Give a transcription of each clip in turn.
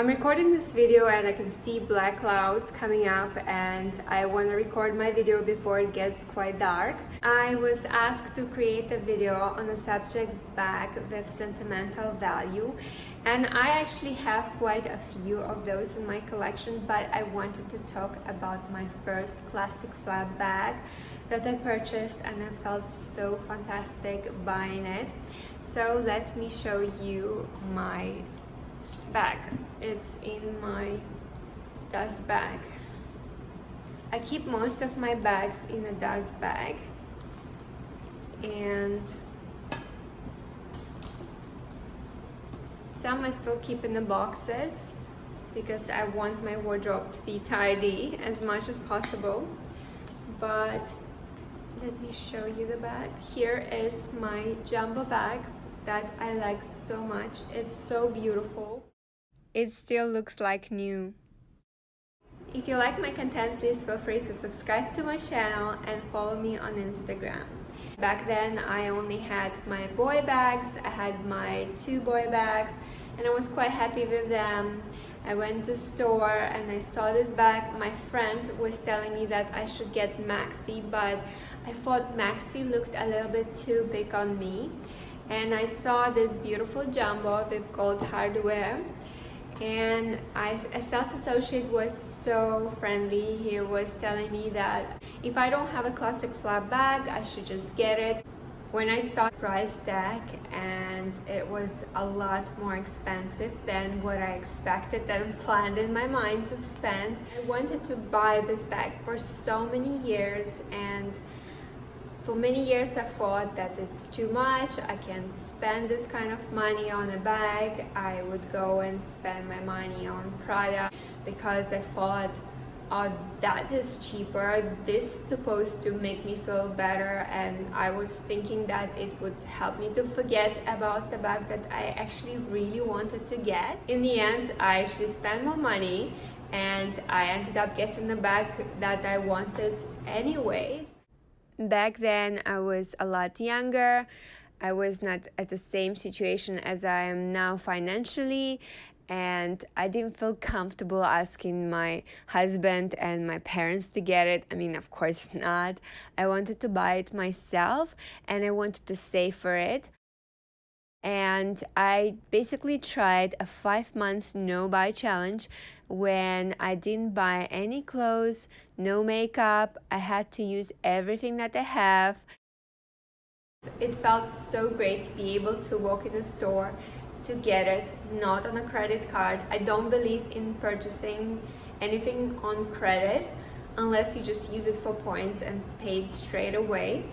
I'm recording this video and I can see black clouds coming up, and I want to record my video before it gets quite dark. I was asked to create a video on a subject bag with sentimental value, and I actually have quite a few of those in my collection, but I wanted to talk about my first classic flap bag that I purchased, and I felt so fantastic buying it. So let me show you my bag. It's in my dust bag. I keep most of my bags in a dust bag, and some I still keep in the boxes because I want my wardrobe to be tidy as much as possible. But let me show you the bag. Here is my jumbo bag that I like so much. It's so beautiful. It still looks like new. If you like my content, please feel free to subscribe to my channel and follow me on Instagram. Back then, I only had my boy bags. I had my 2 boy bags, and I was quite happy with them. I went to the store and I saw this bag. My friend was telling me that I should get maxi, but I thought maxi looked a little bit too big on me. And I saw this beautiful jumbo with gold hardware. And a sales associate was so friendly. He was telling me that if I don't have a classic flap bag, I should just get it. When I saw the price tag, and it was a lot more expensive than what I expected and planned in my mind to spend. I wanted to buy this bag for so many years, and for many years I thought that it's too much. I can't spend this kind of money on a bag. I would go and spend my money on Prada because I thought, oh, that is cheaper. This is supposed to make me feel better, and I was thinking that it would help me to forget about the bag that I actually really wanted to get. In the end, I actually spent more money and I ended up getting the bag that I wanted anyways. Back then, I was a lot younger. I was not at the same situation as I am now financially, and I didn't feel comfortable asking my husband and my parents to get it. I mean, of course not. I wanted to buy it myself, and I wanted to save for it. And I basically tried a 5 months no buy challenge when I didn't buy any clothes, no makeup. I had to use everything that I have. It felt so great to be able to walk in a store to get it, not on a credit card. I don't believe in purchasing anything on credit unless you just use it for points and pay it straight away.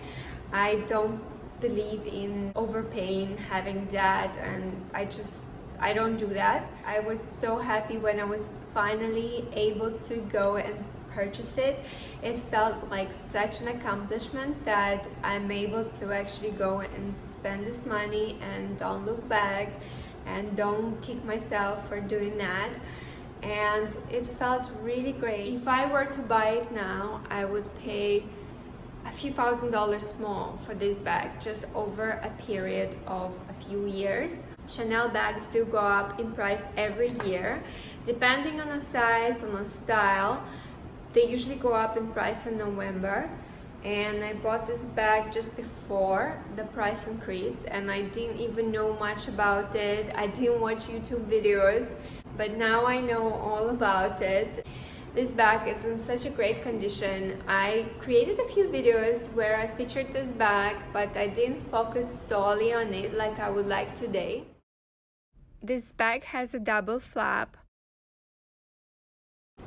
I don't believe in overpaying, having debt, and I don't do that. I was so happy when I was finally able to go and purchase it. It felt like such an accomplishment that I'm able to actually go and spend this money and don't look back and don't kick myself for doing that. And it felt really great. If I were to buy it now, I would pay a few $1,000s more for this bag just over a period of a few years. Chanel bags do go up in price every year, depending on the size, on the style. They usually go up in price in November, and I bought this bag just before the price increase, and I didn't even know much about it. I didn't watch YouTube videos, but now I know all about it. This bag is in such a great condition. I created a few videos where I featured this bag, but I didn't focus solely on it like I would like today. This bag has a double flap,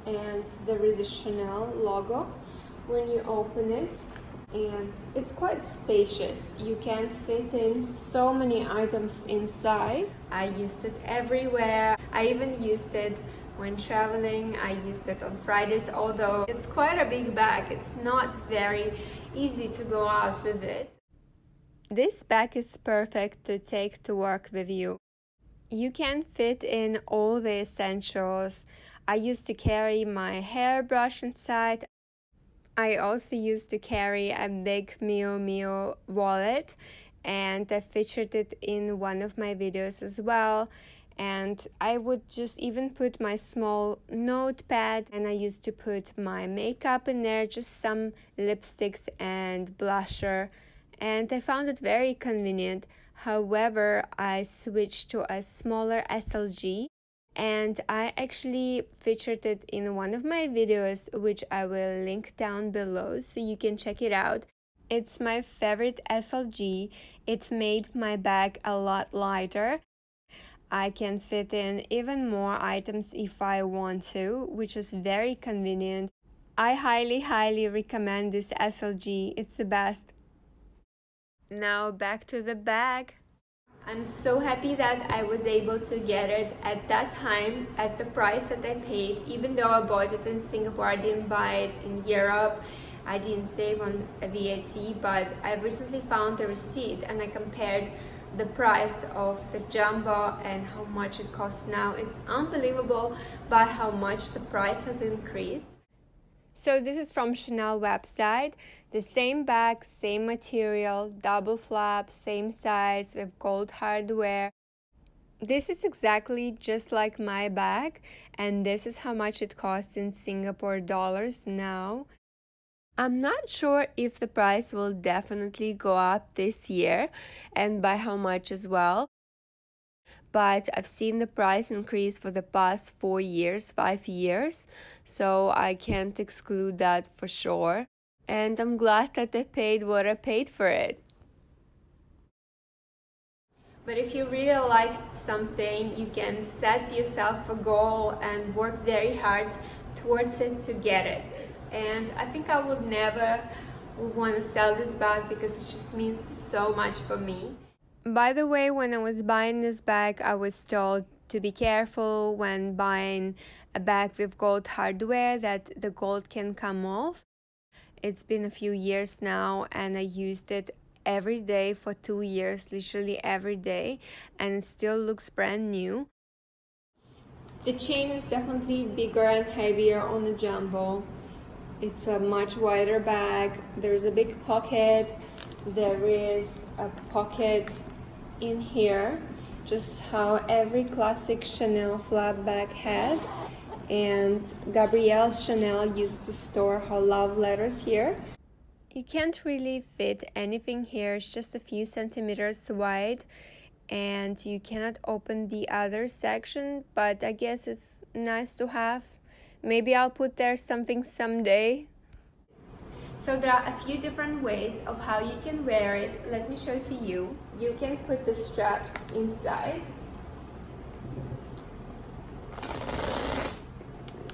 and there is a Chanel logo when you open it, and it's quite spacious. You can fit in so many items inside. I used it everywhere. I even used it when traveling. I used it on Fridays, although it's quite a big bag. It's not very easy to go out with it. This bag is perfect to take to work with you. You can fit in all the essentials. I used to carry my hairbrush inside. I also used to carry a big Mio Mio wallet, and I featured it in one of my videos as well. And I would just even put my small notepad, and I used to put my makeup in there, just some lipsticks and blusher, and I found it very convenient. However, I switched to a smaller SLG, and I actually featured it in one of my videos, which I will link down below so you can check it out. It's my favorite SLG. It made my bag a lot lighter. I can fit in even more items if I want to, which is very convenient. I highly recommend this SLG. It's the best. Now back to the bag. I'm so happy that I was able to get it at that time at the price that I paid. Even though I bought it in Singapore, I didn't buy it in Europe. I didn't save on a VAT, but I recently found the receipt and I compared the price of the jumbo and how much it costs now. It's unbelievable by how much the price has increased. So this is from Chanel website. The same bag, same material, double flap, same size with gold hardware. This is exactly just like my bag, and this is how much it costs in Singapore dollars now. I'm not sure if the price will definitely go up this year and by how much as well. But I've seen the price increase for the past 4 years, 5 years, so I can't exclude that for sure. And I'm glad that I paid what I paid for it. But if you really like something, you can set yourself a goal and work very hard towards it to get it. And I think I would never want to sell this bag because it just means so much for me. By the way, when I was buying this bag, I was told to be careful when buying a bag with gold hardware that the gold can come off. It's been a few years now and I used it every day for 2 years, literally every day, and it still looks brand new. The chain is definitely bigger and heavier on the jumbo. It's a much wider bag. There's a big pocket. There is a pocket in here, just how every classic Chanel flap bag has. And Gabrielle Chanel used to store her love letters here. You can't really fit anything here. It's just a few centimeters wide, and you cannot open the other section, but I guess it's nice to have. Maybe I'll put there something someday. So there are a few different ways of how you can wear it. Let me show it to you. You can put the straps inside,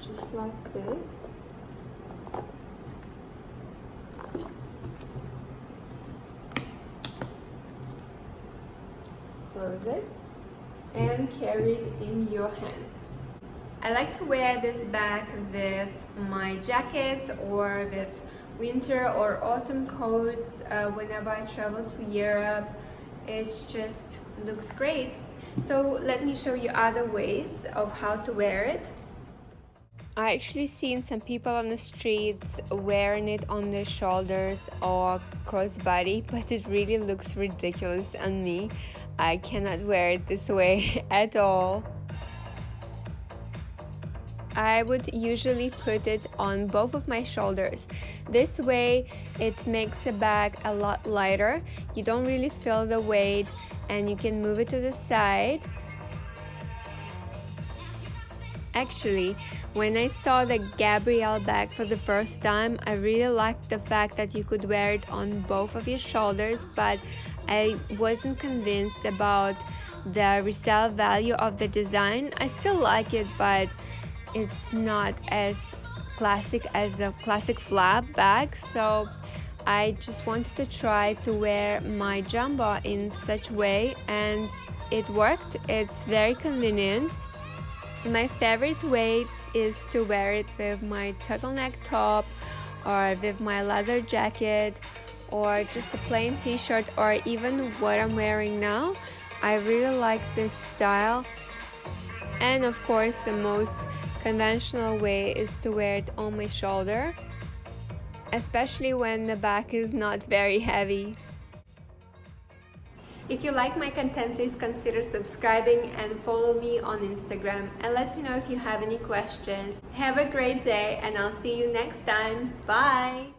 just like this. Close it and carry it in your hands. I like to wear this bag with my jackets or with winter or autumn coats whenever I travel to Europe. It just looks great. So let me show you other ways of how to wear it. I actually seen some people on the streets wearing it on their shoulders or crossbody, but it really looks ridiculous on me. I cannot wear it this way at all. I would usually put it on both of my shoulders. This way it makes the bag a lot lighter. You don't really feel the weight and you can move it to the side. Actually, when I saw the Gabrielle bag for the first time, I really liked the fact that you could wear it on both of your shoulders, but I wasn't convinced about the resale value of the design. I still like it, but it's not as classic as a classic flap bag, so I just wanted to try to wear my jumbo in such way, and it worked. It's very convenient. My favorite way is to wear it with my turtleneck top or with my leather jacket or just a plain t-shirt or even what I'm wearing now. I really like this style. And of course, the most conventional way is to wear it on my shoulder, especially when the bag is not very heavy. If you like my content, please consider subscribing and follow me on Instagram, and let me know if you have any questions. Have a great day, and I'll see you next time. Bye!